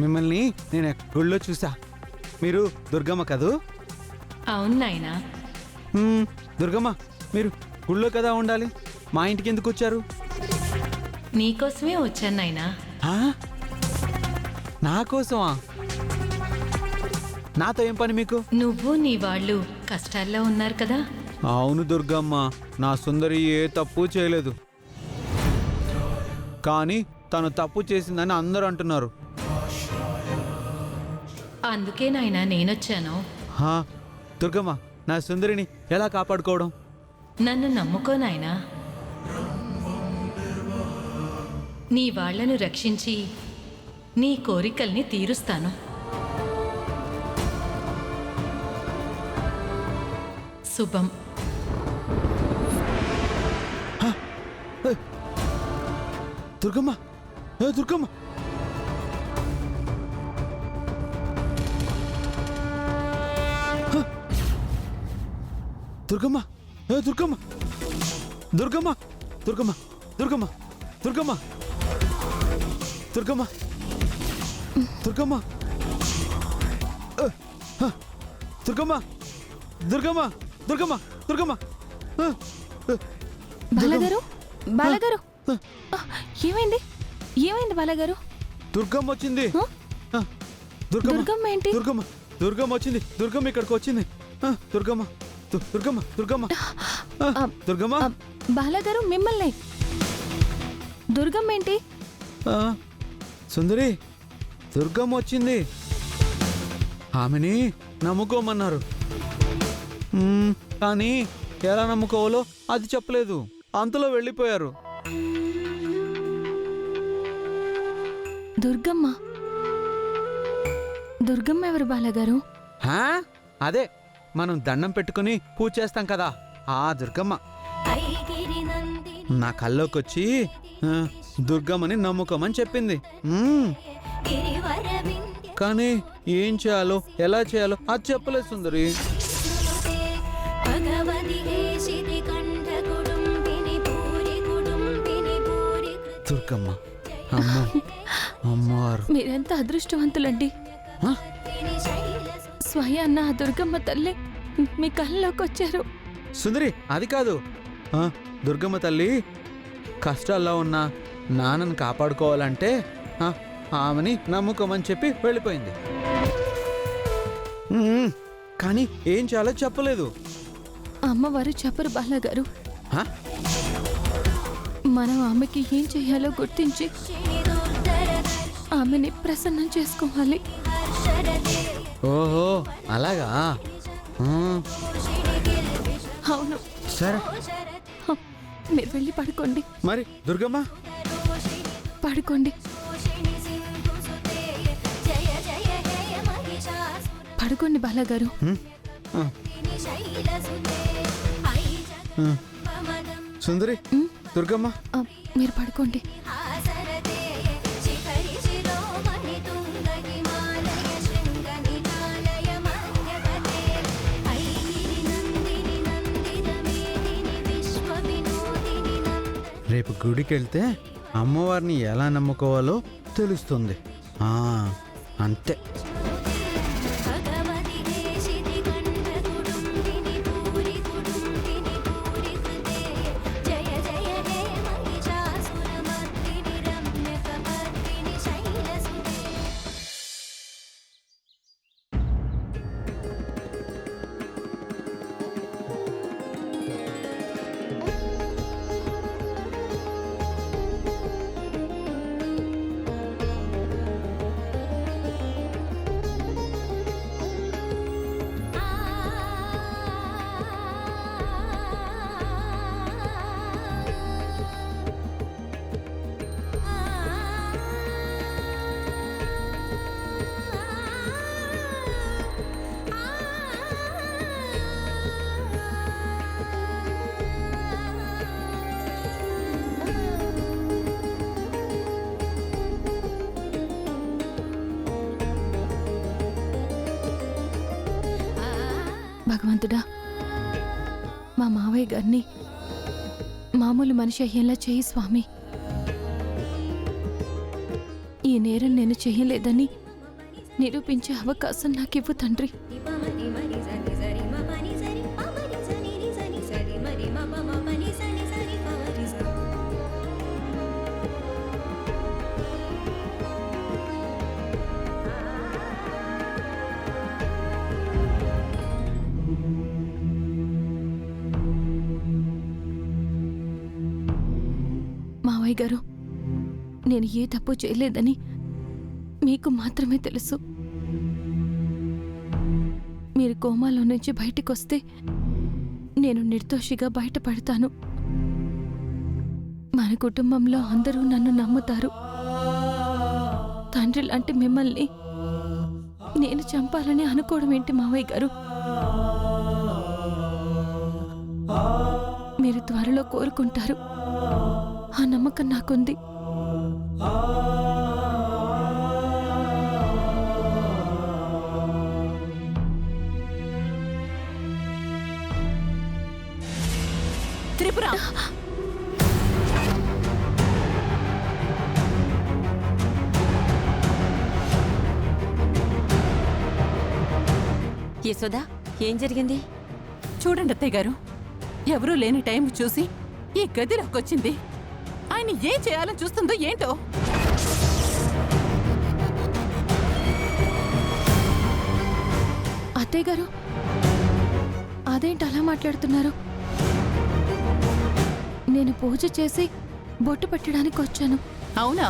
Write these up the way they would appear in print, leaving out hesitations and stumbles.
మిమ్మల్ని నేను గుళ్ళో చూసా. మీరు దుర్గమ్మ కదూ? అవును నాయనా. దుర్గమ్మ, మీరు గుళ్ళో కదా ఉండాలి, మా ఇంటికి ఎందుకు వచ్చారు? నీకోసమే వచ్చాను నాయనా. నా కోసమా? నాతో ఏం పని మీకు? నువ్వు నీ వాళ్ళు కష్టాల్లో ఉన్నారు కదా. అవును దుర్గమ్మ, నా సుందరి ఏ తప్పు చేయలేదు, కానీ తను తప్పు చేసిందని అందరూ అంటున్నారు. అందుకే నాయనా నేనొచ్చాను. దుర్గమ్మ, నా సుందరిని ఎలా కాపాడుకోవడం? నన్ను నమ్ముకో నాయనా. నీ వాళ్లను రక్షించి నీ కోరికల్ని తీరుస్తాను. శుభం. దుర్గమ్మ, దుర్గమ్మ, దుర్గమ్మ, దుర్గమ్మ, దుర్గమ్మ, దుర్గమ్మ, దుర్గమ్మ, దుర్గమ్మ, దుర్గమ్మ, దుర్గమ్మ, దుర్గమ్మ, దుర్గమ్మ, దుర్గమ్మ, దుర్గమ్మ. బాలగారు, బాలగారు, ఏమైంది? ఏమైంది బాలగారు? దుర్గమ్మ వచ్చింది. దుర్గమ్మ ఏంటి? దుర్గమ్మ, దుర్గమ్మ వచ్చింది. దుర్గమ్మ ఇక్కడికి వచ్చింది. దుర్గమ్మ, దుర్గమ్మ, దుర్గమ్మ, దుర్గమ్మ. బాలగారు మిమ్మల్ని. దుర్గమ్మ ఏంటి? సుందరి, దుర్గమ్మ వచ్చింది. ఆమెని నమ్ముకోమన్నారు, కానీ ఎలా నమ్ముకోవాలో అది చెప్పలేదు. అంతలో వెళ్ళిపోయారు. దుర్గమ్మ? దుర్గమ్మ ఎవరు బాలగారు? అదే మనం దండం పెట్టుకుని పూజ చేస్తాం కదా, ఆ దుర్గమ్మ. నా కల్లోకొచ్చి దుర్గమ్మని నమ్ముకోమని చెప్పింది. కానీ ఏం చేయాలో ఎలా చేయాలో అది చెప్పలేదు సుందరి. దుర్గమ్మ, అమ్మ, అమ్మవారు. మీరెంత అదృష్టవంతులండి. స్వయాన్న ఆ దుర్గమ్మ తల్లి మీ కళ్ళలోకి వచ్చారు. సుందరి, అది కాదు. దుర్గమ్మ తల్లి కష్టాల్లో ఉన్న నాన్నని కాపాడుకోవాలంటే ఆమెని నమ్ముకోమని చెప్పి వెళ్ళిపోయింది. కానీ ఏం చేయాలో చెప్పలేదు. అమ్మవారు చెప్పరు బాలగారు. మనం ఆమెకి ఏం చేయాలో గుర్తించి ఆమెని ప్రసన్నం చేసుకోవాలి. ఓహో, అలాగా? అవును. సరే, మీరు వెళ్ళి పడుకోండి. మరి దుర్గమ్మ పడుకోండి, పడుకోండి బాలగారు. సుందరి, దుర్గమ్మ, మీరు పడుకోండి. రేపు గుడికి వెళ్తే అమ్మవారిని ఎలా నమ్ముకోవాలో తెలుస్తుంది. అంతే. భగవంతుడా, మా మావయ్య గారిని మామూలు మనిషి అయ్యేలా చేయి స్వామి. ఈ ఈ నేరం నేను చేయలేదని నిరూపించే అవకాశం నాకివ్వు తండ్రి. మావయ్య గారు, నేను ఏ తప్పు చేయలేదని మీకు మాత్రమే తెలుసు. మీరు కోమాలో నుంచి బయటకొస్తే నేను నిర్దోషిగా బయటపడతాను. మన కుటుంబంలో అందరూ నన్ను నమ్ముతారు. తండ్రి లాంటి మిమ్మల్ని నేను చంపాలని అనుకోవడం ఏంటి మావయ్య గారు? మీరు త్వరలో కోరుకుంటారు. ఆ నమ్మకం నాకుంది. త్రిపుర, యశోదా, ఏం జరిగింది? చూడండి అత్తయ్య గారు, ఎవరూ లేని టైం చూసి ఈ గదిలోకొచ్చింది. ఆయన ఏం చేయాలని చూస్తుందో ఏంటో. అత్తయ్య గారు, అదేంటి అలా మాట్లాడుతున్నారు? నేను పూజ చేసి బొట్టు పెట్టడానికి వచ్చాను. అవునా?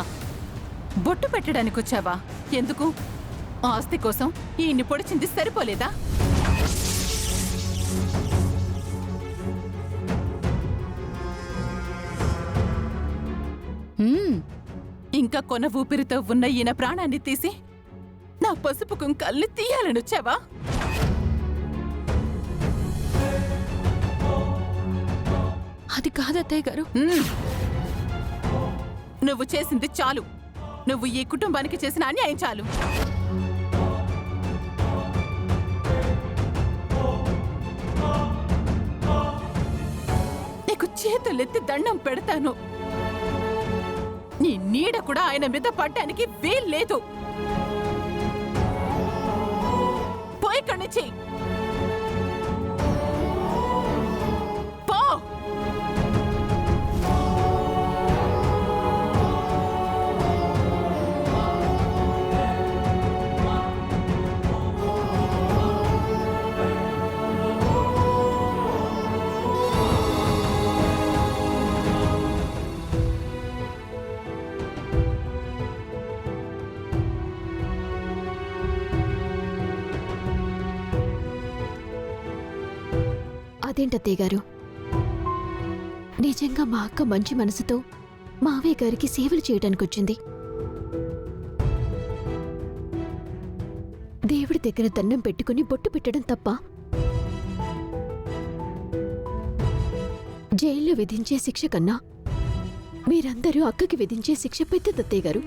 బొట్టు పెట్టడానికి వచ్చావా? ఎందుకు? ఆస్తి కోసం ఈయన్ని పొడిచింది సరిపోలేదా? ఇంకా కొన ఊపిరితో ఉన్న ఈయన ప్రాణాన్ని తీసి నా పసుపు కుంకాల్ని తీయాలని వచ్చావా? అది కాదు అత్తయ్య గారు. నువ్వు చేసింది చాలు. నువ్వు ఈ కుటుంబానికి చేసిన అన్యాయం చాలు. నీకు చేతులెత్తి దండం పెడతాను. నీ నీడ కూడా ఆయన మీద పడ్డానికి వీల్లేదు. పోయి ఇక్కడి నుంచి పో. అదేంటత్తయ్య గారు, నిజంగా మా అక్క మంచి మనసుతో మావయ్య గారికి సేవలు చేయడానికి వచ్చింది. దేవుడి దగ్గర దండం పెట్టుకుని బొట్టు పెట్టడం తప్ప జైల్లో విధించే శిక్ష కన్నా మీరందరూ అక్కకి విధించే శిక్ష పెద్దదత్తయ్య గారు.